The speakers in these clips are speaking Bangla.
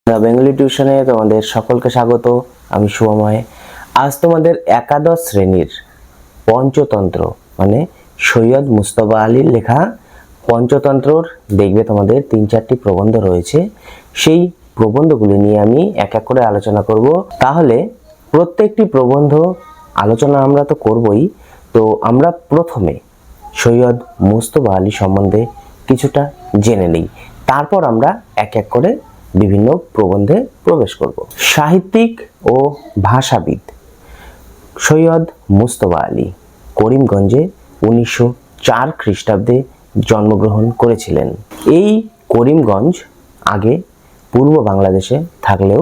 দ্য বেঙ্গলি টিউশনে তোমাদের সকলকে স্বাগত। আমি শুভময়। আজ তোমাদের একাদশ শ্রেণীর পঞ্চতন্ত্র মানে সৈয়দ মুজতবা আলীর লেখা পঞ্চতন্ত্রর দেখবে তোমাদের 3-4টি প্রবন্ধ রয়েছে। সেই প্রবন্ধগুলি নিয়ে আমি এক এক করে আলোচনা করব। তাহলে প্রত্যেকটি প্রবন্ধ আলোচনা আমরা তো করবই, তো আমরা প্রথমে সৈয়দ মুজতবা আলী সম্বন্ধে কিছুটা জেনে নিই, তারপর আমরা এক এক করে বিভিন্ন প্রবন্ধে প্রবেশ করব। সাহিত্যিক ও ভাষাবিদ সৈয়দ মুজতবা আলী করিমগঞ্জে 1904 খ্রিস্টাব্দে জন্মগ্রহণ করেছিলেন। এই করিমগঞ্জ আগে পূর্ব বাংলাদেশে থাকলেও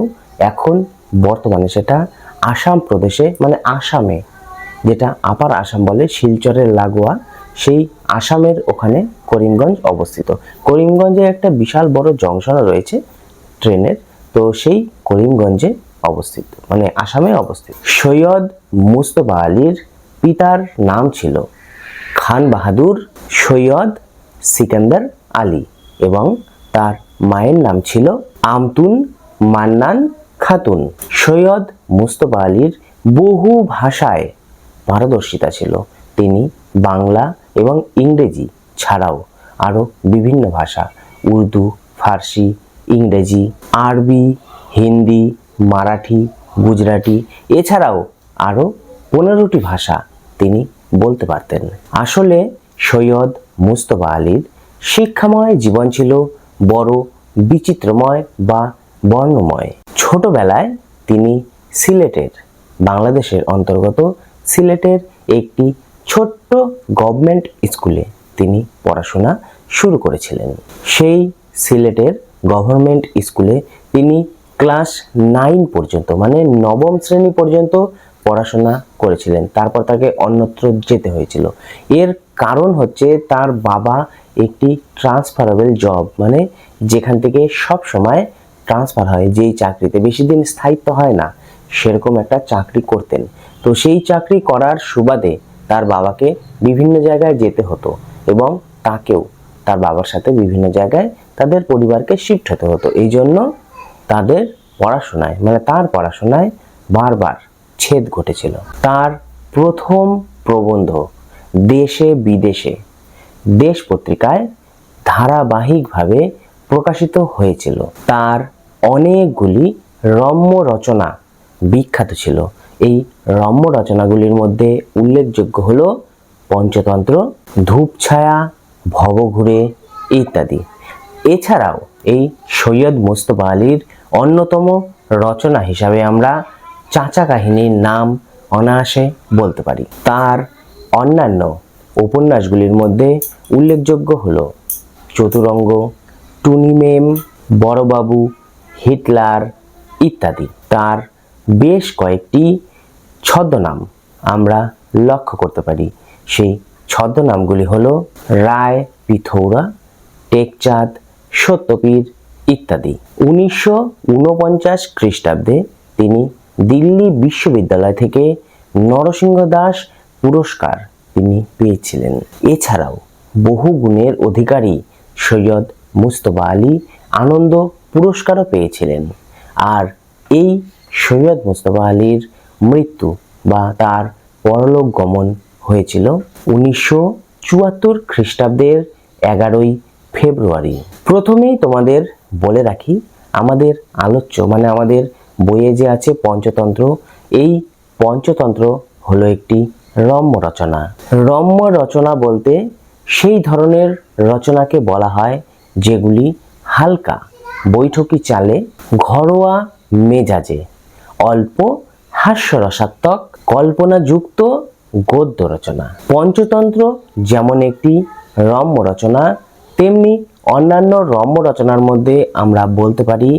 এখন বর্তমানে সেটা আসাম প্রদেশে মানে আসামে, যেটা আপার আসাম বলে, শিলচরের লাগোয়া সেই আসামের ওখানে করিমগঞ্জ অবস্থিত। করিমগঞ্জে একটা বিশাল বড় জংশন রয়েছে ট্রেনের, তো সেই করিমগঞ্জে অবস্থিত মানে আসামে অবস্থিত। সৈয়দ মুজতবা আলীর পিতার নাম ছিল খান বাহাদুর সৈয়দ সিকান্দার আলী এবং তার মায়ের নাম ছিল আমতুন মান্নান খাতুন। সৈয়দ মুজতবা আলীর বহু ভাষায় পারদর্শিতা ছিল। তিনি বাংলা এবং ইংরেজি ছাড়াও আরও বিভিন্ন ভাষা উর্দু, ফার্সি, ইংরেজি, আরবি, হিন্দি, মারাঠি, গুজরাটি এছাড়াও আরও 15টি ভাষা তিনি বলতে পারতেন। আসলে সৈয়দ মুজতবা আলীর শিক্ষাময় জীবন ছিল বড় বিচিত্রময় বা বর্ণময়। ছোটবেলায় তিনি সিলেটের, বাংলাদেশের অন্তর্গত সিলেটের একটি ছোট্ট গভর্নমেন্ট স্কুলে তিনি পড়াশোনা শুরু করেছিলেন। সেই সিলেটের গভর্নমেন্ট স্কুলে তিনি ক্লাস 9 পর্যন্ত মানে 9ম শ্রেণী পর্যন্ত পড়াশোনা করেছিলেন। তারপর তাকে অন্যত্র যেতে হয়েছিল। এর কারণ হচ্ছে তার বাবা একটি ট্রান্সফারেবল জব মানে যেখান থেকে সব সময় ট্রান্সফার হয়, যেই চাকরিতে বেশি দিন স্থায়িত্ব হয় না, সেরকম একটা চাকরি করতেন। তো সেই চাকরি করার সুবাদে তার বাবাকে বিভিন্ন জায়গায় যেতে হতো এবং তাকেও তার বাবার সাথে বিভিন্ন জায়গায় তাদের পরিবারকে শিফট হতে হতো। এই জন্য তাদের পড়াশোনায় মানে তার পড়াশোনায় বারবার ছেদ ঘটেছিল। তার প্রথম প্রবন্ধ দেশে বিদেশে দেশ পত্রিকায় ধারাবাহিকভাবে প্রকাশিত হয়েছিল। তার অনেকগুলি রম্য রচনা বিখ্যাত ছিল। এই রম্য রচনাগুলির মধ্যে উল্লেখযোগ্য হল পঞ্চতন্ত্র, ধূপছায়া, ভবঘুরে ইত্যাদি। এছাড়াও এই সৈয়দ মুজতবা আলীর অন্যতম রচনা হিসাবে আমরা চাচা কাহিনীর নাম অনায়াসে বলতে পারি। তার অন্যান্য উপন্যাসগুলির মধ্যে উল্লেখযোগ্য হল চতুরঙ্গ, টুনি মেম, বড়বাবু, হিটলার ইত্যাদি। তার বেশ কয়েকটি ছদ্মনাম আমরা লক্ষ্য করতে পারি। সেই ছদ্মনামগুলি হল রায় পিথৌরা, টেকচাঁদ, সত্যপীর ইত্যাদি। 1949 খ্রিস্টাব্দে তিনি দিল্লি বিশ্ববিদ্যালয় থেকে নরসিংহ দাস পুরস্কার তিনি পেয়েছিলেন। এছাড়াও বহু গুণের অধিকারী সৈয়দ মুজতবা আলী আনন্দ পুরস্কারও পেয়েছিলেন। আর এই সৈয়দ মুজতবা আলীর মৃত্যু বা তার পরলোক গমন হয়েছিল 1974 খ্রিস্টাব্দের 11ই ফেব্রুয়ারি। প্রথমেই তোমাদের বলে রাখি, আমাদের আলোচ্য মানে আমাদের বইয়ে যে আছে পঞ্চতন্ত্র, এই পঞ্চতন্ত্র হলো একটি রম্য রচনা। রম্য রচনা বলতে সেই ধরনের রচনাকে বলা হয় যেগুলি হালকা বৈঠকি চালে, ঘরোয়া মেজাজে, অল্প হাস্যরসাত্মক, কল্পনাযুক্ত গদ্য রচনা। পঞ্চতন্ত্র যেমন একটি রম্য রচনা, তেমনি অন্যান্য রম্য রচনার মধ্যে আমরা বলতে পারি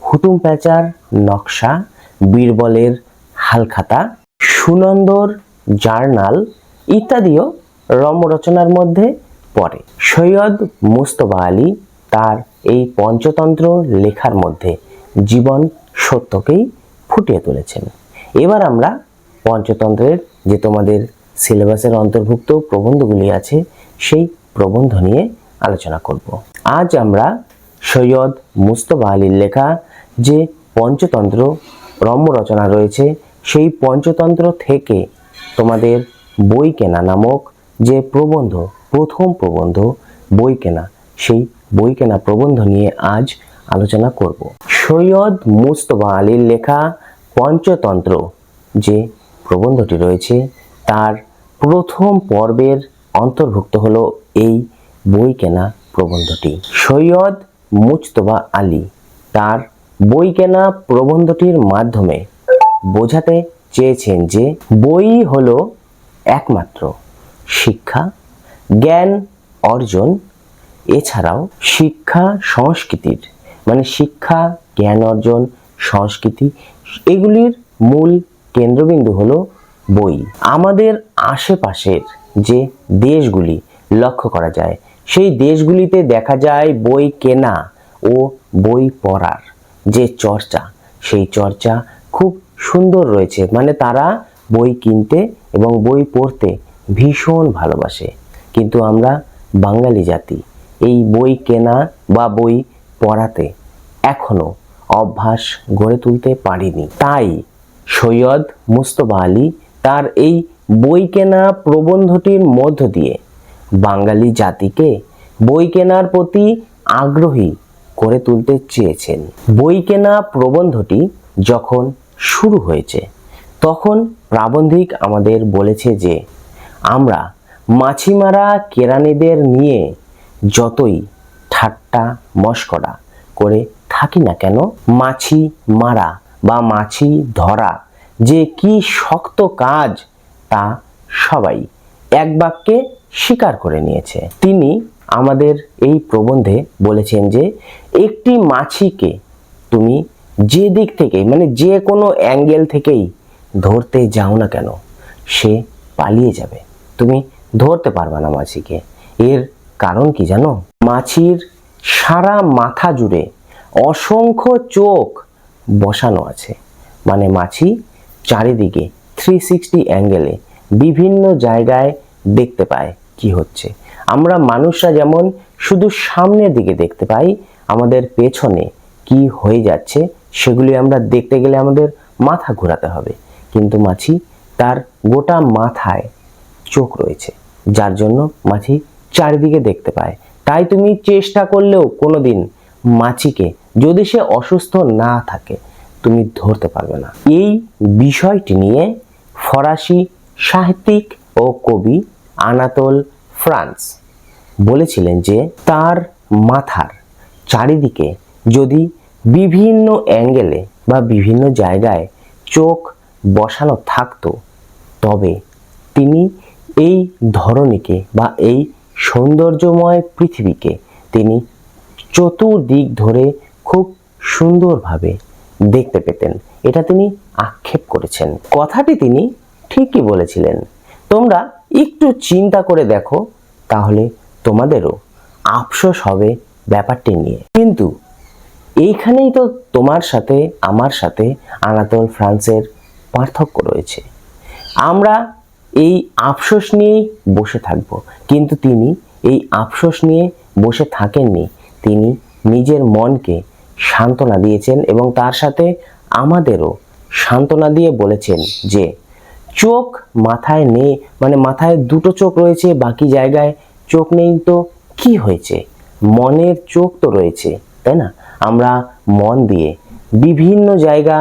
হুতুম প্যাঁচার নকশা, বীরবলের হালখাতা, সুনন্দর জার্নাল ইত্যাদিও রম্য রচনার মধ্যে পড়ে। সৈয়দ মুজতবা আলী তার এই পঞ্চতন্ত্র লেখার মধ্যে জীবন সত্যকেই ফুটিয়ে তুলেছেন। এবার আমরা পঞ্চতন্ত্রের যে তোমাদের সিলেবাসের অন্তর্ভুক্ত প্রবন্ধগুলি আছে সেই প্রবন্ধ নিয়ে আলোচনা করব। আজ আমরা সৈয়দ মুজতবা আলীর লেখা যে পঞ্চতন্ত্র রম্য রচনা রয়েছে, সেই পঞ্চতন্ত্র থেকে তোমাদের বই কেনা নামক যে প্রবন্ধ, প্রথম প্রবন্ধ বই কেনা, সেই বই কেনা প্রবন্ধ নিয়ে আজ আলোচনা করব। সৈয়দ মুজতবা আলীর লেখা পঞ্চতন্ত্র যে প্রবন্ধটি রয়েছে, তার প্রথম পর্বের অন্তর্ভুক্ত হলো এই বই কেনা প্রবন্ধটি। সৈয়দ মুজতবা আলী তার বই কেনা প্রবন্ধটির মাধ্যমে বোঝাতে চেয়েছেন যে বই হলো একমাত্র শিক্ষা, জ্ঞান অর্জন, এছাড়াও শিক্ষা সংস্কৃতির মানে শিক্ষা, জ্ঞান অর্জন, সংস্কৃতি, এগুলির মূল কেন্দ্রবিন্দু হলো বই। আমাদের আশেপাশের যে দেশগুলি লক্ষ্য করা যায়, সেই দেশগুলিতে দেখা যায় বই কেনা ও বই পড়ার যে চর্চা, সেই চর্চা খুব সুন্দর রয়েছে। মানে তারা বই কিনতে এবং বই পড়তে ভীষণ ভালোবাসে। কিন্তু আমরা বাঙালি জাতি এই বই কেনা বা বই পড়াতে এখনো অভ্যাস গড়ে তুলতে পারিনি। তাই সৈয়দ মুজতবা আলী তার এই বই কেনা প্রবন্ধটির মধ্য দিয়ে বাঙালি জাতিকে বই কেনার প্রতি আগ্রহী করে তুলতে চেয়েছেন। বই কেনা প্রবন্ধটি যখন শুরু হয়েছে, তখন প্রাবন্ধিক আমাদের বলেছে যে আমরা মাছিমারা কেরানিদের নিয়ে যতই ঠাট্টা মশকরা করে থাকি না কেন, মাছি মারা বা মাছি ধরা যে কি শক্ত কাজ তা সবাই এক বাক্যে স্বীকার করে নিয়েছে। তিনি আমাদের এই প্রবন্ধে বলেছেন যে একটি মাছিকে তুমি যে দিক থেকে মানে যে কোনো অ্যাঙ্গেল থেকেই ধরতে যাও না কেন, সে পালিয়ে যাবে, তুমি ধরতে পারবে না মাছিকে। এর কারণ কি জানো? মাছির সারা মাথা জুড়ে অসংখ্য চোখ বসানো আছে। মানে মাছি চারিদিকে 360 অ্যাঙ্গেলে বিভিন্ন জায়গায় দেখতে পায় কি হচ্ছে। আমরা মানুষরা যেমন শুধু সামনের দিকে দেখতে পাই, আমাদের পেছনে কি হয়ে যাচ্ছে সেগুলি আমরা দেখতে গেলে আমাদের মাথা ঘোরাতে হবে। কিন্তু মাছি তার গোটা মাথায় চোখ রয়েছে, যার জন্য মাছি চারিদিকে দেখতে পায়। তাই তুমি চেষ্টা করলেও কোনোদিন মাছিকে, যদি সে অসুস্থ না থাকে, তুমি ধরতে পারবে না। এই বিষয়টি নিয়ে ফরাসি সাহিত্যিক ও কবি আনাতোল ফ্রান্স বলেছিলেন যে তার মাথার চারিদিকে যদি বিভিন্ন অ্যাঙ্গেলে বা বিভিন্ন জায়গায় চোখ বসানো থাকতো, তবে তিনি এই ধরনীকে বা এই সৌন্দর্যময় পৃথিবীকে তিনি চতুর্দিক ধরে খুব সুন্দরভাবে দেখতে পেতেন। এটা তিনি আক্ষেপ করেছেন। কথাটি তিনি ঠিকই বলেছিলেন। তোমরা একটু চিন্তা করে দেখো, তাহলে তোমাদেরও আফসোস হবে ব্যাপারটি নিয়ে। কিন্তু এইখানেই তো তোমার সাথে আমার সাথে আনাতোল ফ্রান্সের পার্থক্য রয়েছে। আমরা এই আফসোস নিয়েই বসে থাকব, কিন্তু তিনি এই আফসোস নিয়ে বসে থাকেননি। তিনি নিজের মনকে সান্ত্বনা দিয়েছেন এবং তার সাথে আমাদেরও সান্ত্বনা দিয়ে বলেছেন যে চোখ মাথায় নেই, মানে মাথায় দুটো চোখ রয়েছে, বাকি জায়গায় চোখ নেই তো কি হয়েছে, মনের চোখ তো রয়েছে, তাই না? আমরা মন দিয়ে বিভিন্ন জায়গা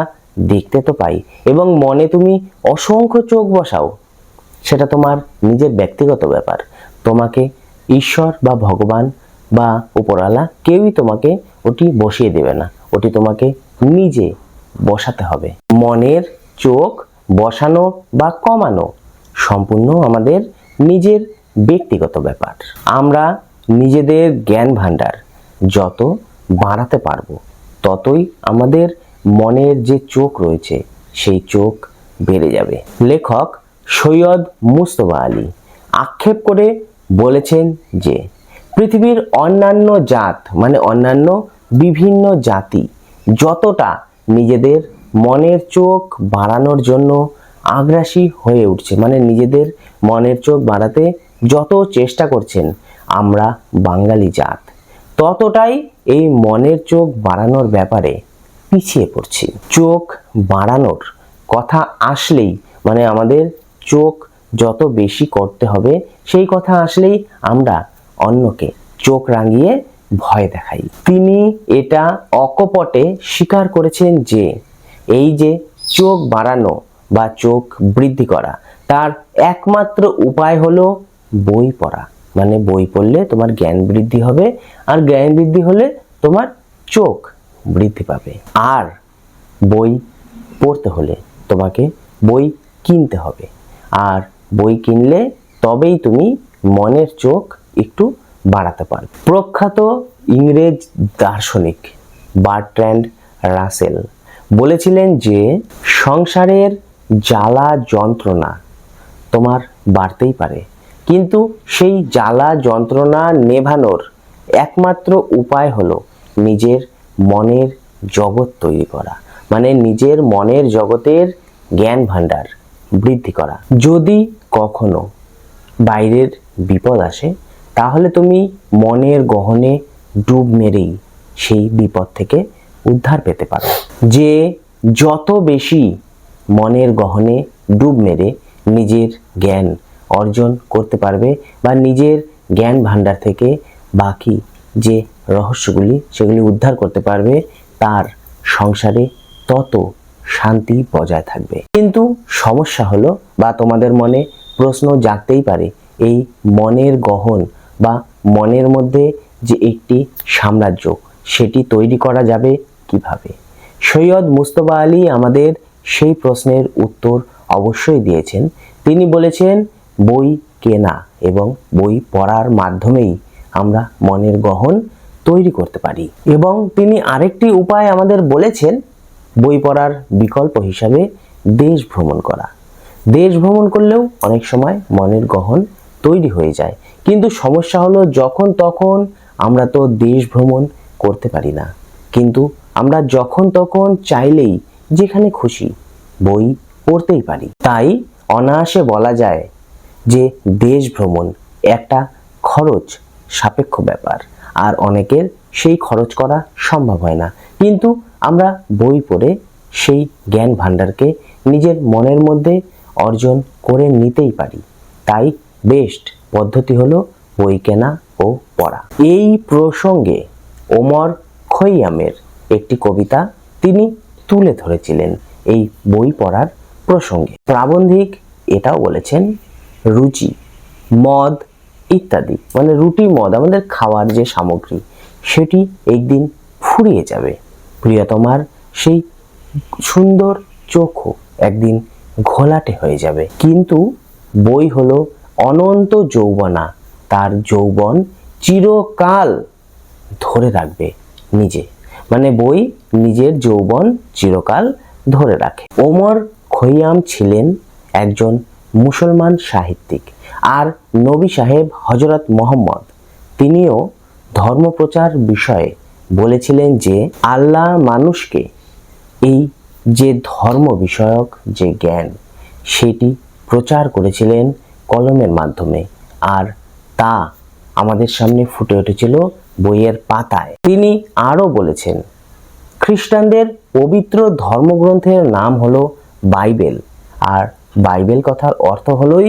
দেখতে তো পাই এবং মনে তুমি অসংখ্য চোখ বসাও, সেটা তোমার নিজের ব্যক্তিগত ব্যাপার। তোমাকে ঈশ্বর বা ভগবান বা উপরওয়ালা কেউই তোমাকে ওটি বসিয়ে দেবে না, ওটি তোমাকে নিজে বসাতে হবে। মনের চোখ বসানো বা কমানো সম্পূর্ণ আমাদের নিজের ব্যক্তিগত ব্যাপার। আমরা নিজেদের জ্ঞান ভাণ্ডার যত বাড়াতে পারবো, ততই আমাদের মনের যে চোখ রয়েছে সেই চোখ বেড়ে যাবে। লেখক সৈয়দ মুজতবা আলী আক্ষেপ করে বলেছেন যে পৃথিবীর অন্যান্য জাত মানে অন্যান্য বিভিন্ন জাতি যতটা নিজেদের মনের চোখ বাড়ানোর জন্য আগ্রাসী হয়ে উঠছে, মানে নিজেদের মনের চোখ বাড়াতে যত চেষ্টা করছেন আমরা বাঙালি জাত, ততটাই এই মনের চোখ বাড়ানোর ব্যাপারে পিছিয়ে পড়ছি। চোখ বাড়ানোর কথা আসলেই মানে আমাদের চোখ যত বেশি করতে হবে সেই কথা আসলেই আমরা অন্যকে চোখ রাঙিয়ে ভয় দেখাই। তিনি এটা অকপটে স্বীকার করেছেন যে এই যে চোখ বাড়ানো বা চোখ বৃদ্ধি করা তার একমাত্র উপায় হলো বই পড়া। মানে বই পড়লে তোমার জ্ঞান বৃদ্ধি হবে, আর জ্ঞান বৃদ্ধি হলে তোমার চোখ বৃদ্ধি পাবে। আর বই পড়তে হলে তোমাকে বই কিনতে হবে, আর বই কিনলে তবেই তুমি মনের চোখ একটু বাড়াতে পারবে। প্রখ্যাত ইংরেজ দার্শনিক বার্ট্রান্ড রাসেল বলেছিলেন যে সংসারের জ্বালা যন্ত্রণা তোমার বাড়তেই পারে, কিন্তু সেই জ্বালা যন্ত্রণা নেভানোর একমাত্র উপায় হলো নিজের মনের জগৎ তৈরি করা, মানে নিজের মনের জগতের জ্ঞান ভাণ্ডার বৃদ্ধি করা। যদি কখনো বাইরের বিপদ আসে তাহলে তুমি মনের গহনে ডুব মেরেই সেই বিপদ থেকে উদ্ধার পেতে পারো। যে যত বেশি মনের গহনে ডুব মেরে নিজের জ্ঞান অর্জন করতে পারবে বা নিজের জ্ঞান ভাণ্ডার থেকে বাকি যে রহস্যগুলি সেগুলি উদ্ধার করতে পারবে, তার সংসারে তত শান্তি বজায় থাকবে। কিন্তু সমস্যা হলো বা তোমাদের মনে প্রশ্ন জাগতেই পারে, এই মনের গহন বা মনের মধ্যে যে একটি সাম্রাজ্য সেটি তৈরি করা যাবে কিভাবে? সৈয়দ মুজতবা আলী আমাদের সেই প্রশ্নের উত্তর অবশ্যই দিয়েছেন। তিনি বলেছেন বই কেনা এবং বই পড়ার মাধ্যমেই আমরা মনের গহন তৈরি করতে পারি। এবং তিনি আরেকটি উপায় আমাদের বলেছেন, বই পড়ার বিকল্প হিসাবে দেশ ভ্রমণ করা। দেশ ভ্রমণ করলেও অনেক সময় মনের গহন তৈরি হয়ে যায়, কিন্তু সমস্যা হলো যখন তখন আমরা তো দেশ ভ্রমণ করতে পারি না, কিন্তু আমরা যখন তখন চাইলেই যেখানে খুশি বই পড়তেই পারি। তাই অনায়াসে বলা যায় যে দেশ ভ্রমণ একটা খরচ সাপেক্ষ ব্যাপার, আর অনেকের সেই খরচ করা সম্ভব হয় না, কিন্তু আমরা বই পড়ে সেই জ্ঞান ভাণ্ডারকে নিজের মনের মধ্যে অর্জন করে নিতেই পারি। তাই বেস্ট পদ্ধতি হলো বই কেনা ও পড়া। এই প্রসঙ্গে ওমর খৈয়ামের একটি কবিতা তিনি তুলে ধরেছিলেন এই বই পড়ার প্রসঙ্গে। প্রাবন্ধিক এটাও বলেছেন, রুচি, মদ ইত্যাদি মানে রুটি মদ আমাদের খাওয়ার যে সামগ্রী সেটি একদিন ফুরিয়ে যাবে, প্রিয়তমার সেই সুন্দর চোখও একদিন ঘোলাটে হয়ে যাবে, কিন্তু বই হলো অনন্ত যৌবনা, তার যৌবন চিরকাল ধরে রাখবে নিজে, মানে বই নিজের যৌবন চিরকাল ধরে রাখে। ওমর খৈয়াম ছিলেন একজন মুসলমান সাহিত্যিক, আর নবী সাহেব হযরত মুহাম্মদ তিনিও ধর্মপ্রচার বিষয়ে বলেছিলেন যে আল্লাহ মানুষকে এই যে ধর্ম বিষয়ক যে জ্ঞান সেটি প্রচার করেছিলেন কলমের মাধ্যমে, আর তা আমাদের সামনে ফুটে উঠেছিল বইয়ের পাতায়। তিনি আরও বলেছেন, খ্রিস্টানদের পবিত্র ধর্মগ্রন্থের নাম হলো বাইবেল, আর বাইবেল কথার অর্থ হলোই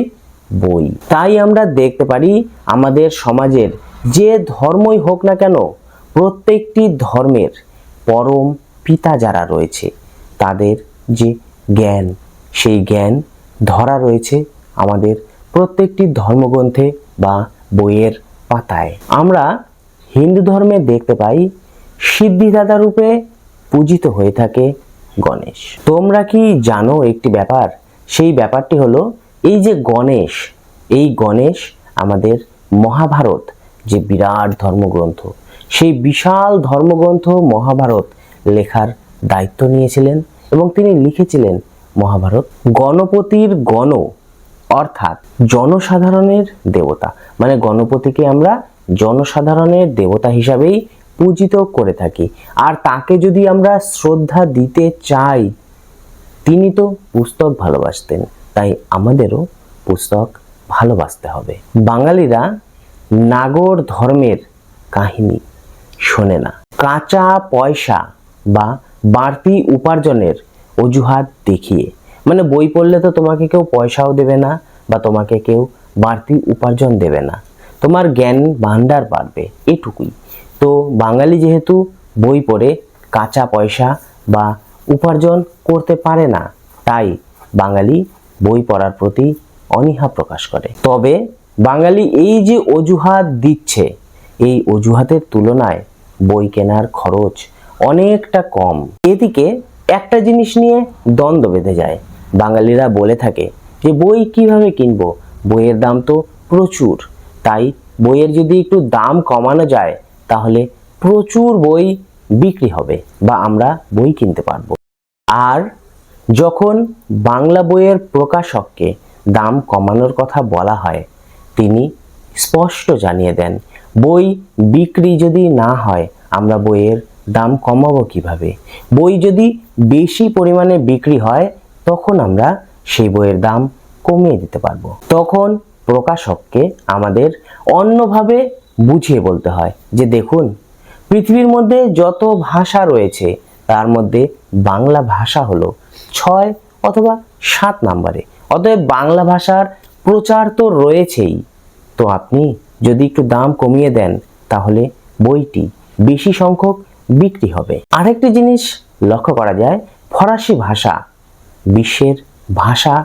বই। তাই আমরা দেখতে পারি আমাদের সমাজের যে ধর্মই হোক না কেন, প্রত্যেকটি ধর্মের পরম পিতা যারা রয়েছে তাদের যে জ্ঞান সেই জ্ঞান ধরা রয়েছে আমাদের প্রত্যেকটি ধর্মগ্রন্থে বা বইয়ের পাতায়। আমরা হিন্দু ধর্মে দেখতে পাই সিদ্ধিদাতা রূপে পূজিত হয়ে থাকে গণেশ। তোমরা কি জানো একটি ব্যাপার? সেই ব্যাপারটি হলো এই যে গণেশ, এই গণেশ আমাদের মহাভারত যে বিরাট ধর্মগ্রন্থ, সেই বিশাল ধর্মগ্রন্থ মহাভারত লেখার দায়িত্ব নিয়েছিলেন এবং তিনি লিখেছিলেন মহাভারত। গণপতির গণ অর্থাৎ জনসাধারণের দেবতা, মানে গণপতিকে আমরা জনসাধারণের দেবতা হিসাবেই পূজিত করে থাকি, আর তাকে যদি আমরা শ্রদ্ধা দিতে চাই, তিনি তো পুস্তক ভালোবাসতেন, তাই আমাদেরও পুস্তক ভালোবাসতে হবে। বাঙালিরা নাগর ধর্মের কাহিনী শোনে না, কাঁচা পয়সা বা বাড়তি উপার্জনের অজুহাত দেখিয়ে, মানে বই পড়লে তো তোমাকে কেউ পয়সাও দেবে না বা তোমাকে কেউ বাড়তি উপার্জন দেবে না, তোমার জ্ঞান ভান্ডার বাড়বে, এটুকুই। তো বাঙালি যেহেতু বই পড়ে কাঁচা পয়সা বা উপার্জন করতে পারে না, তাই বাঙালি বই পড়ার প্রতি অনীহা প্রকাশ করে। তবে বাঙালি এই যে অজুহাত দিচ্ছে, এই অজুহাতের তুলনায় বই কেনার খরচ অনেকটা কম। এদিকে একটা জিনিস নিয়ে দ্বন্দ্ব বেঁধে যায়। বাঙালিরা বলে থাকে যে বই কিভাবে কিনবো, বইয়ের দাম তো প্রচুর, তাই বইয়ের যদি একটু দাম কমানো যায় তাহলে প্রচুর বই বিক্রি হবে বা আমরা বই কিনতে পারবো। আর যখন বাংলা বইয়ের প্রকাশককে দাম কমানোর কথা বলা হয়, তিনি স্পষ্ট জানিয়ে দেন বই বিক্রি যদি না হয় আমরা বইয়ের দাম কমাবো কিভাবে, বই যদি বেশি পরিমাণে বিক্রি হয় তখন আমরা সেই বইয়ের দাম কমিয়ে দিতে পারবো। তখন প্রকাশককে আমাদের অন্যভাবে বুঝিয়ে বলতে হয় যে দেখুন, পৃথিবীর মধ্যে যত ভাষা রয়েছে তার মধ্যে বাংলা ভাষা হলো 6 অথবা 7 নম্বরে, অতএব বাংলা ভাষার প্রচার তো রয়েছেই, তো আপনি যদি একটু দাম কমিয়ে দেন তাহলে বইটি বেশি সংখ্যক বিক্রি হবে। আরেকটি জিনিস লক্ষ্য করা যায়, ফরাসি ভাষা বিশ্বের ভাষা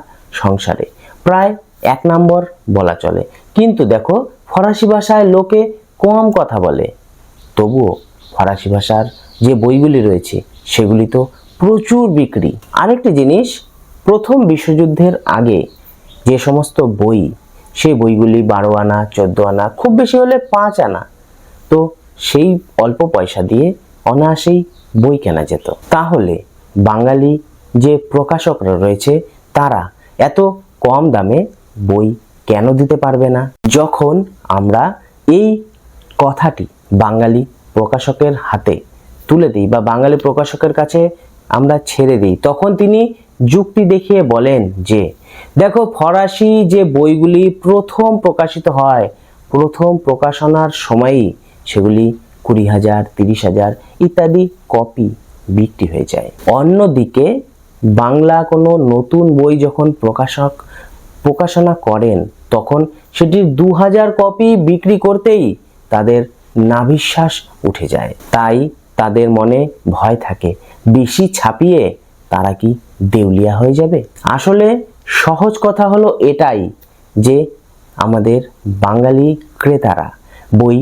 সংসারে প্রায় 1 নম্বর বলা চলে, কিন্তু দেখো ফরাসি ভাষায় লোকে কম কথা বলে, তবুও ফরাসি ভাষার যে বইগুলি রয়েছে সেগুলি তো প্রচুর বিক্রি। আরেকটি জিনিস, প্রথম বিশ্বযুদ্ধের আগে যে সমস্ত বই, সেই বইগুলি 12 আনা 14 আনা, খুব বেশি হলে 5 আনা, তো সেই অল্প পয়সা দিয়ে অনায়াসেই বই কেনা যেত। তাহলে বাঙালি যে প্রকাশকরা রয়েছে তারা এত কম দামে বই কেন দিতে পারবে না? যখন আমরা এই কথাটি বাঙালি প্রকাশকের হাতে তুলে দিই বা বাঙালি প্রকাশকের কাছে আমরা ছেড়ে দিই, তখন তিনি যুক্তি দেখিয়ে বলেন যে দেখো, ফরাসি যে বইগুলি প্রথম প্রকাশিত হয়, প্রথম প্রকাশনার সময়ই সেগুলি 20,000 30,000 ইত্যাদি কপি বিক্রি হয়ে যায়। অন্যদিকে বাংলা কোনো নতুন বই যখন প্রকাশনা করেন তখন সেটির 2000 কপি বিক্রি করতেই তাদের নাভিশ্বাস উঠে যায়। তাই তাদের মনে ভয় থাকে, বেশি ছাপিয়ে তারা কি দেউলিয়া হয়ে যাবে? আসলে সহজ কথা হলো এটাই যে আমাদের বাঙালি ক্রেতারা বই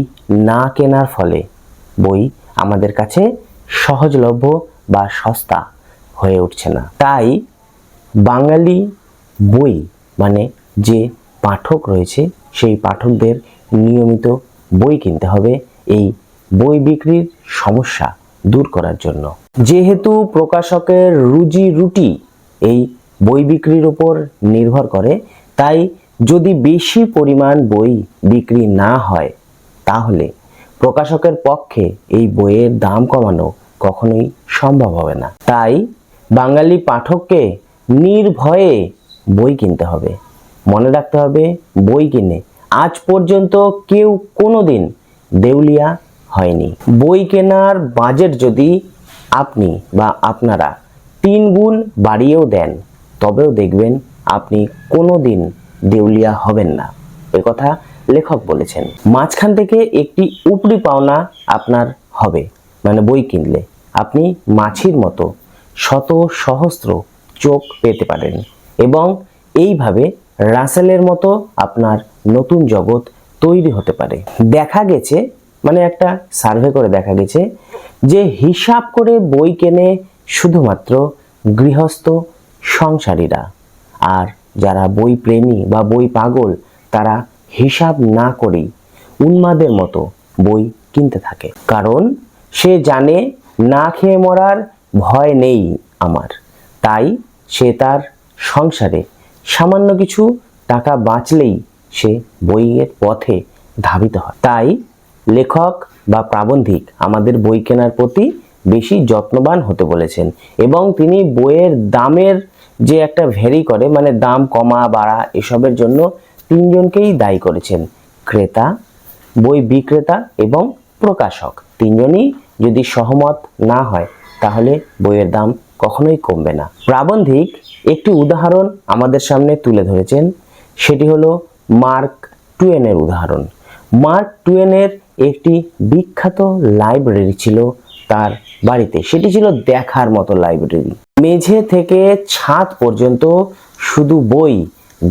না কেনার ফলে বই আমাদের কাছে সহজলভ্য বা সস্তা হয়ে উঠছে না। তাই বাঙালি বই মানে যে পাঠক রয়েছে সেই পাঠকদের নিয়মিত বই কিনতে হবে এই বই বিক্রির সমস্যা দূর করার জন্য। যেহেতু প্রকাশকের রুজি রুটি এই বই বিক্রির উপর নির্ভর করে, তাই যদি বেশি পরিমাণ বই বিক্রি না হয় তাহলে প্রকাশকের পক্ষে এই বইয়ের দাম কমানো কখনোই সম্ভব হবে না। তাই বাঙালি পাঠককে নির্ভয়ে বই কিনতে হবে। মনে রাখতে হবে, বই কিনে আজ পর্যন্ত কেউ কোনোদিন দেউলিয়া হয়নি। বই কেনার বাজেট যদি আপনি বা আপনারা 3 গুণ বাড়িয়েও দেন, তবেও দেখবেন আপনি কোনোদিন দেউলিয়া হবেন না, একথা লেখক বলেছেন। মাঝখান থেকে একটি উপরি পাওনা আপনার হবে, মানে বই কিনলে আপনি মাছির মতো শত সহস্র চোখ পেতে পারেন এবং এইভাবে রাসেলের মতো আপনার নতুন জগৎ তৈরি হতে পারে। দেখা গেছে, মানে একটা সার্ভে করে দেখা গেছে যে হিসাব করে বই কেনে শুধুমাত্র গৃহস্থ সংসারীরা, আর যারা বই প্রেমী বা বই পাগল তারা হিসাব না করেই উন্মাদের মতো বই কিনতে থাকে। কারণ সে জানে না খেয়ে মরার ভয় নেই আমার, তাই সে তার সংসারে সামান্য কিছু টাকা বাঁচলেই সে বইয়ের পথে ধাবিত হয়। তাই লেখক বা প্রাবন্ধিক আমাদের বই কেনার প্রতি বেশি যত্নবান হতে বলেছেন এবং তিনি বইয়ের দামের যে একটা ভ্যারি করে, মানে দাম কমা বাড়া এসবের জন্য 3 জনকেই দায়ী করেছেন, ক্রেতা, বই বিক্রেতা এবং প্রকাশক। 3 জনই যদি সহমত না হয় তাহলে বইয়ের দাম কখনোই কমবে না। প্রাবন্ধিক একটি উদাহরণ আমাদের সামনে তুলে ধরেছেন, সেটি হলো মার্ক টুয়েনের উদাহরণ। মার্ক টুয়েনের একটি বিখ্যাত লাইব্রেরি ছিল তার বাড়িতে। সেটি ছিল দেখার মতো লাইব্রেরি। মেঝে থেকে ছাদ পর্যন্ত শুধু বই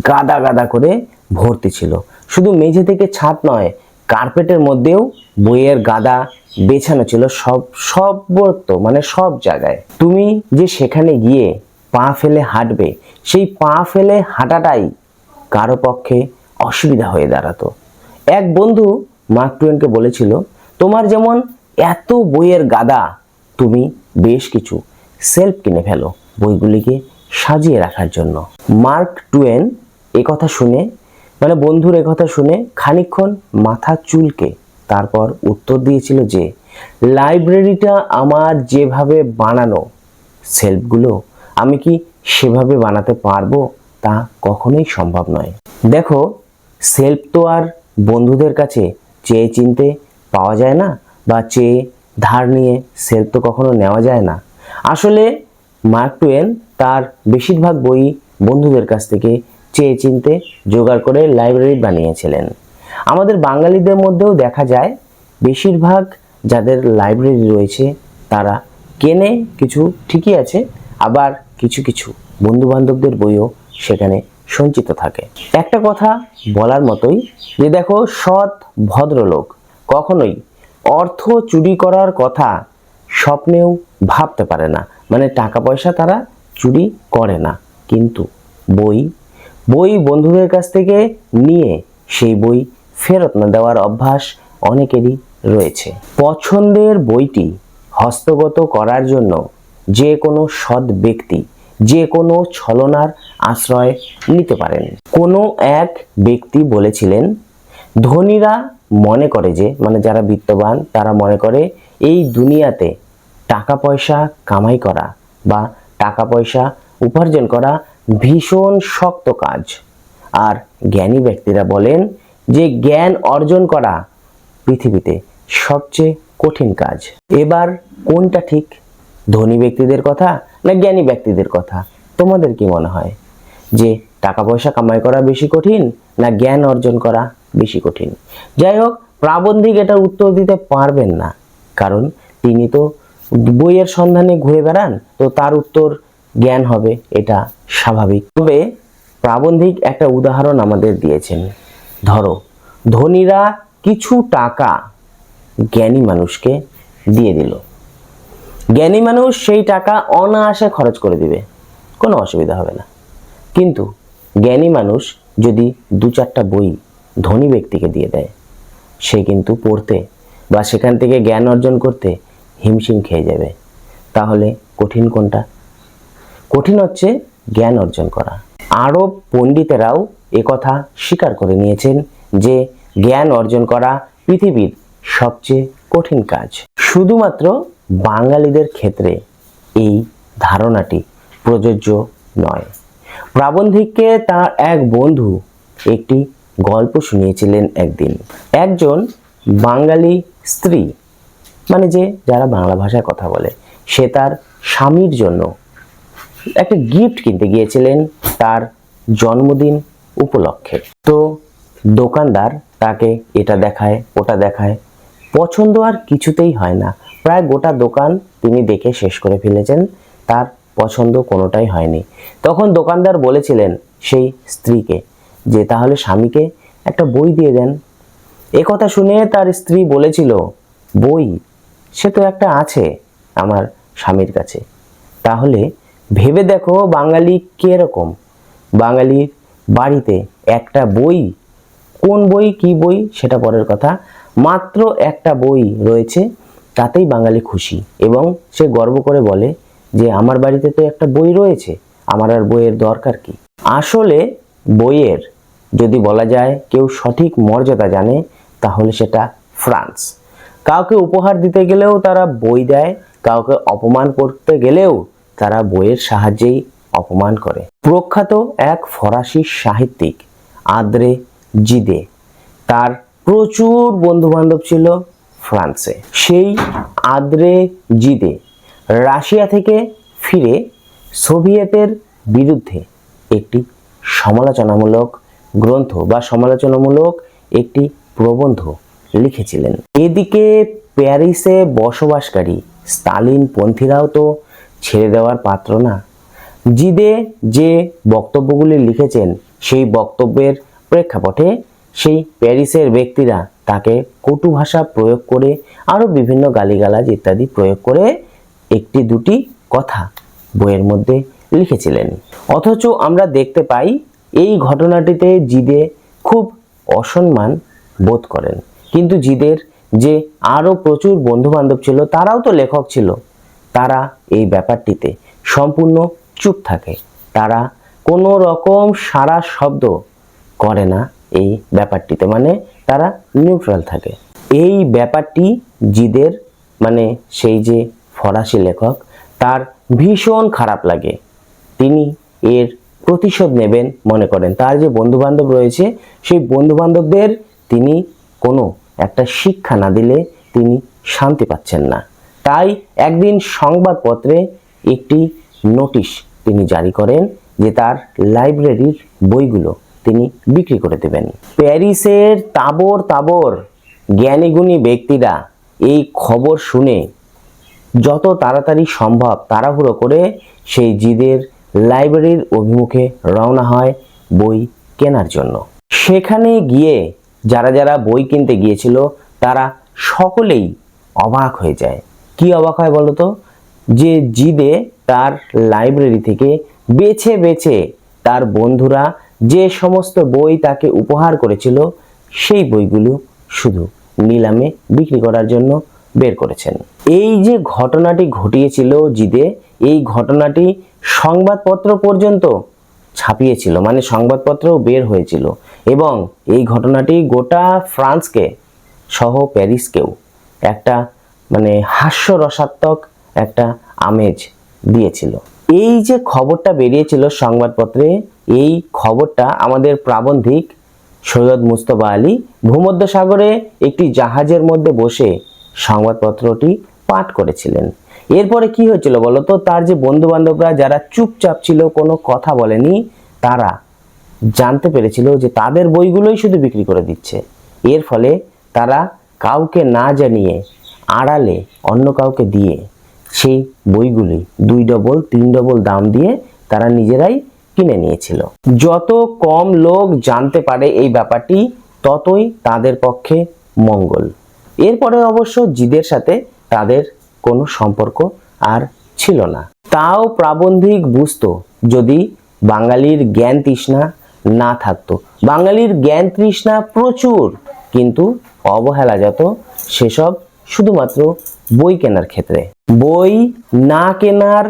গাদা গাদা করে ভর্তি ছিল। শুধু মেঝে থেকে ছাদ নয়, কার্পেটের মধ্যেও বইয়ের গাদা বেছানো ছিল সর্বত্র, মানে সব জায়গায়। তুমি যে সেখানে গিয়ে পা ফেলে হাঁটবে, সেই পা ফেলে হাঁটাটাই কারো পক্ষে অসুবিধা হয়ে দাঁড়াতো। এক বন্ধু মার্ক টুয়েনকে বলেছিল, তোমার যেমন এত বইয়ের গাদা, তুমি বেশ কিছু সেলফ কিনে ফেলো বইগুলিকে সাজিয়ে রাখার জন্য। মার্ক টুয়েন একথা শুনে, মানে বন্ধুর একথা শুনে খানিকক্ষণ মাথা চুলকে তারপর উত্তর দিয়েছিল যে, লাইব্রেরিটা আমার যেভাবে বানানো, সেলফগুলো আমি কি সেভাবে বানাতে পারবো? তা কখনোই সম্ভব নয়। দেখো, সেলফ তো আর বন্ধুদের কাছে চেয়ে চিনতে পাওয়া যায় না, বা চেয়ে ধার নিয়ে সেলফ তো কখনো নেওয়া যায় না। আসলে মার্ক টুয়েন তার বেশিরভাগ বই বন্ধুদের কাছ থেকে চেয়ে চিনতে জোগাড় করে লাইব্রেরি বানিয়েছিলেন। আমাদের বাঙালিদের মধ্যেও দেখা যায় বেশিরভাগ যাদের লাইব্রেরি রয়েছে তারা কেনে কিছু, ঠিকই আছে, আবার কিছু কিছু বন্ধু বান্ধবদের বইও সেখানে সঞ্চিত থাকে। একটা কথা বলার মতোই যে দেখো, সৎ ভদ্রলোক কখনোই অর্থ চুরি করার কথা স্বপ্নেও ভাবতে পারে না, মানে টাকা পয়সা তারা চুরি করে না, কিন্তু বই বন্ধুদের কাছ থেকে নিয়ে সেই বই ফেরত না দেওয়ার অভ্যাস অনেকেরই রয়েছে। পছন্দের বইটি হস্তগত করার জন্য যে কোনো সৎ ব্যক্তি যে কোনো ছলনার আশ্রয় নিতে পারেন। কোনো এক ব্যক্তি বলেছিলেন, ধনীরা মনে করে যে, মানে যারা বিত্তবান তারা মনে করে এই দুনিয়াতে টাকা পয়সা কামাই করা বা টাকা পয়সা উপার্জন করা ভীষণ শক্ত কাজ, আর জ্ঞানী ব্যক্তিরা বলেন যে জ্ঞান অর্জন করা পৃথিবীতে সবচেয়ে কঠিন কাজ। এবার কোনটা ঠিক, ধনী ব্যক্তিদের কথা না জ্ঞানী ব্যক্তিদের কথা? তোমাদের কি মনে হয় যে টাকা পয়সা কামাই করা বেশি কঠিন না জ্ঞান অর্জন করা বেশি কঠিন? যাই হোক, প্রাবন্ধিক এটার উত্তর দিতে পারবেন না, কারণ তিনি তো বইয়ের সন্ধানে ঘুরে বেড়ান, তো তার উত্তর জ্ঞান হবে, এটা স্বাভাবিক। তবে প্রাবন্ধিক একটা উদাহরণ আমাদের দিয়েছেন। ধরো, ধনীরা কিছু টাকা জ্ঞানী মানুষকে দিয়ে দিল। জ্ঞানী মানুষ সেই টাকা অনায়াসে খরচ করে দিবে, কোনো অসুবিধা হবে না। কিন্তু জ্ঞানী মানুষ যদি দু চারটা বই ধনী ব্যক্তিকে দিয়ে দেয়, সে কিন্তু পড়তে বা সেখান থেকে জ্ঞান অর্জন করতে হিমশিম খেয়ে যাবে। তাহলে কঠিন কোনটা? কঠিন হচ্ছে জ্ঞান অর্জন করা। আরব পণ্ডিতেরাও একথা স্বীকার করে নিয়েছেন যে জ্ঞান অর্জন করা পৃথিবীর সবচেয়ে কঠিন কাজ। শুধুমাত্র বাঙালিদের ক্ষেত্রে এই ধারণাটি প্রযোজ্য নয়। প্রাবন্ধিককে তার এক বন্ধু একটি গল্প শুনিয়েছিলেন একদিন। একজন বাঙালি স্ত্রী, মানে যারা বাংলা ভাষায় কথা বলে, সে তার স্বামীর জন্য একটা গিফট কিনতে গিয়েছিলেন তার জন্মদিন উপলক্ষে। তো দোকানদার তাকে এটা দেখায় ওটা দেখায়, পছন্দ আর কিছুতেই হয় না। প্রায় গোটা দোকান তিনি দেখে শেষ করে ফেলেছেন, তার পছন্দ কোনোটাই হয়নি। তখন দোকানদার বলেছিলেন সেই স্ত্রীকে যে তাহলে স্বামীকে একটা বই দিয়ে দেন। এ কথা শুনে তার স্ত্রী বলেছিল, বই? সে তো একটা আছে আমার স্বামীর কাছে। তাহলে ভেবে দেখো বাঙালি কিরকম। বাঙালির বাড়িতে একটা বই, কোন বই কি বই সেটা পরের কথা, মাত্র একটা বই রয়েছে, তাতেই বাঙালি খুশি এবং সে গর্ব করে বলে যে আমার বাড়িতে তো একটা বই রয়েছে, আমার আর বইয়ের দরকার কি। আসলে বইয়ের যদি বলা যায় কেউ সঠিক মর্যাদা জানে তাহলে সেটা ফ্রান্স। কাউকে উপহার দিতে গেলেও তারা বই দেয়, কাউকে অপমান করতে গেলেও তারা বইয়ের সাহায্যেই অপমান করে। প্রখ্যাত এক ফরাসি সাহিত্যিক আদ্রে জিদে, তার প্রচুর বন্ধু বান্ধব ছিল ফ্রান্সে। সেই আদ্রে জিদে রাশিয়া থেকে ফিরে সোভিয়েতের বিরুদ্ধে একটি সমালোচনামূলক গ্রন্থ বা সমালোচনামূলক একটি প্রবন্ধ লিখেছিলেন। এদিকে প্যারিসে বসবাসকারী স্তালিনপন্থীরাও তো ছেড়ে দেওয়ার পাত্র না। জিদে যে বক্তব্যগুলি লিখেছেন সেই বক্তব্যের প্রেক্ষাপটে সেই প্যারিসের ব্যক্তিরা তাকে কটু ভাষা প্রয়োগ করে আরও বিভিন্ন গালিগালাজ ইত্যাদি প্রয়োগ করে একটি দুটি কথা বইয়ের মধ্যে লিখেছিলেন। অথচ আমরা দেখতে পাই এই ঘটনাটিতে জিদে খুব অসম্মান বোধ করেন। কিন্তু জিদের যে আরও প্রচুর বন্ধুবান্ধব ছিল, তারাও তো লেখক ছিল, তারা এই ব্যাপারটিতে সম্পূর্ণ চুপ থাকে। তারা কোনো রকম সারা শব্দ করে না এই ব্যাপারটিতে, মানে তারা নিউট্রাল থাকে। এই ব্যাপারটি জিদের মানে সেই যে ফরাসি লেখক তার ভীষণ খারাপ লাগে। তিনি এর প্রতিশোধ নেবেন মনে করেন। তার যে বন্ধুবান্ধব রয়েছে সেই বন্ধুবান্ধবদের তিনি কোনো একটা শিক্ষা না দিলে তিনি শান্তি পাচ্ছেন না। তাই একদিন সংবাদপত্রে একটি নোটিশ তিনি জারি করেন যে তার লাইব্রেরির বইগুলো তিনি বিক্রি করে দেবেন। প্যারিসের তাবর তাবর জ্ঞানীগুণী ব্যক্তিরা এই খবর শুনে যত তাড়াতাড়ি সম্ভব তাড়াহুড়ো করে সেই জিদের লাইব্রেরির অভিমুখে রওনা হয় বই কেনার জন্য। সেখানে গিয়ে যারা যারা বই কিনতে গিয়েছিল তারা সকলেই অবাক হয়ে যায়। কি অবাক হয় বলতো? যে জিদে তার লাইব্রেরি থেকে বেছে বেছে তার বন্ধুরা যে সমস্ত বই তাকে উপহার করেছিল সেই বইগুলো শুধু নিলামে বিক্রি করার জন্য বের করেছেন। এই যে ঘটনাটি ঘটিয়েছিল জিদে, এই ঘটনাটি সংবাদপত্র পর্যন্ত ছাপিয়েছিল, মানে সংবাদপত্রও বের হয়েছিল, এবং এই ঘটনাটি গোটা ফ্রান্সকে সহ প্যারিসকেও একটা মানে হাস্যরসাত্মক একটা আমেজ দিয়েছিল। এই যে খবরটা বেরিয়েছিল সংবাদপত্রে, এই খবরটা আমাদের প্রাবন্ধিক সৈয়দ মুস্তফা আলী ভূমধ্যসাগরে একটি জাহাজের মধ্যে বসে সংবাদপত্রটি পাঠ করেছিলেন। এরপরে কি হয়েছিল বলতো? তার যে বন্ধু বান্ধবরা যারা চুপচাপ ছিল, কোনো কথা বলেনি, তারা জানতে পেরেছিল যে তাদের বইগুলোই শুধু বিক্রি করে দিচ্ছে। এর ফলে তারা কাউকে না জানিয়ে আড়ালে অন্য কাউকে দিয়ে সেই বইগুলি 2 ডবল 3 ডবল দাম দিয়ে তারা নিজেরাই কিনে নিয়েছিল। যত কম লোক জানতে পারে এই ব্যাপারটি ততই তাদের পক্ষে মঙ্গল। এরপরে অবশ্য জিদের সাথে তাদের কোনো সম্পর্ক আর ছিল না। তাও প্রাবন্ধিক বুঝতো যদি বাঙালির জ্ঞান তৃষ্ণা না থাকতো। বাঙালির জ্ঞান তৃষ্ণা প্রচুর, কিন্তু অবহেলা যত সেসব শুধুমাত্র বই কেনার ক্ষেত্রে। বই না কেনার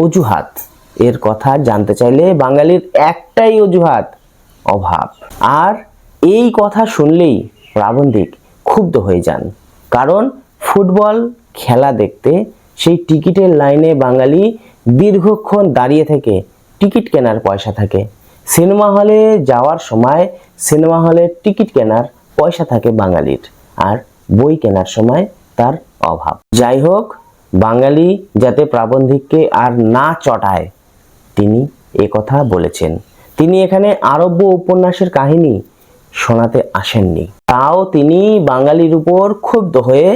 অজুহাত এর কথা জানতে চাইলে বাঙালির একটাই অজুহাত, অভাব। আর এই কথা শুনলেই প্রাবন্ধিক ক্ষুব্ধ হয়ে যান, কারণ ফুটবল খেলা দেখতে সেই টিকিটের লাইনে বাঙালি দীর্ঘক্ষণ দাঁড়িয়ে থেকে টিকিট কেনার পয়সা থাকে। সিনেমা হলে যাওয়ার সময় সিনেমা হলের টিকিট কেনার পয়সা থাকে বাঙালির, আর বই কেনার সময় তার অভাব। যাই হোক, বাঙালি যাতে প্রাবন্ধিককে আর না চটায় তিনি কথা বলেছেন। তিনি এখানে আরব্য উপন্যাসের কাহিনী শোনাতে আসেননি, তাও তিনি বাঙালির উপর ক্ষুব্ধ হয়ে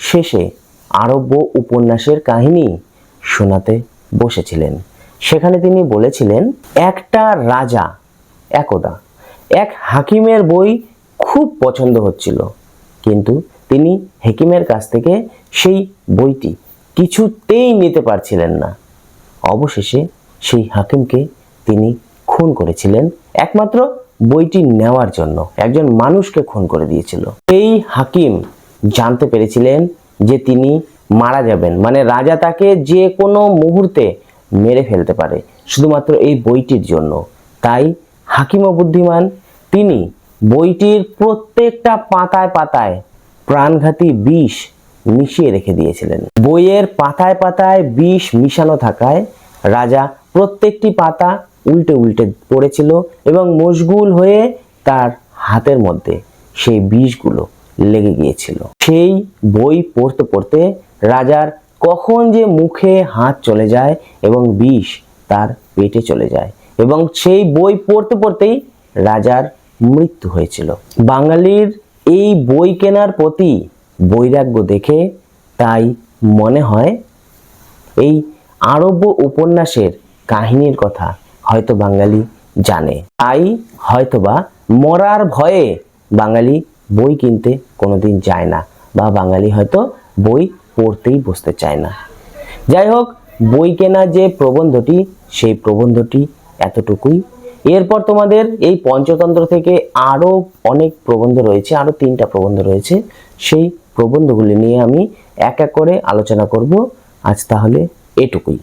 শেষে আরব্য উপন্যাসের কাহিনী শোনাতে বসেছিলেন। সেখানে তিনি বলেছিলেন, একটা রাজা একদা এক হাকিমের বই খুব পছন্দ হচ্ছিল, কিন্তু তিনি হাকিমের কাছ থেকে সেই বইটি কিছুতেই নিতে পারছিলেন না। অবশেষে সেই হাকিমকে তিনি খুন করেছিলেন একমাত্র বইটি নেওয়ার জন্য। একজন মানুষকে খুন করে দিয়েছিল। এই হাকিম জানতে পেরেছিলেন যে তিনি মারা যাবেন, মানে রাজা তাকে যে কোনো মুহূর্তে মেরে ফেলতে পারে শুধুমাত্র এই বইটির জন্য। তাই হাকিমও বুদ্ধিমান, তিনি বইটির প্রত্যেকটা পাতায় পাতায় প্রাণঘাতী বিষ মিশিয়ে রেখে দিয়েছিলেন। বইয়ের পাতায় পাতায় বিষ মিশানো থাকায় রাজা প্রত্যেকটি পাতা উল্টে উল্টে পড়েছিল এবং মশগুল হয়ে তার হাতের মধ্যে সেই বিষগুলো লেগে গিয়েছিল। সেই বই পড়তে পড়তে রাজার কখন যে মুখে হাত চলে যায় এবং বিষ তার পেটে চলে যায়, এবং সেই বই পড়তে পড়তেই রাজার মৃত্যু হয়েছিল। বাঙালির এই বই কেনার প্রতি বৈরাগ্য দেখে তাই মনে হয় এই আরব্য উপন্যাসের কাহিনীর কথা হয়তো বাঙালি জানে, তাই হয়তোবা মরার ভয়ে বাঙালি বই কিনতে কোনোদিন যায় না, বা বাঙালি হয়তো বই পড়তেই বসতে চায় না। যাই হোক, বই কেনার যে প্রবন্ধটি, সেই প্রবন্ধটি এতটুকুই। এরপর তোমাদের এই পঞ্চতন্ত্র থেকে আরো অনেক প্রবন্ধ রয়েছে, আরো 3টা প্রবন্ধ রয়েছে, সেই প্রবন্ধগুলি নিয়ে আমি এক এক করে আলোচনা করব। আজ তাহলে এটুকুই।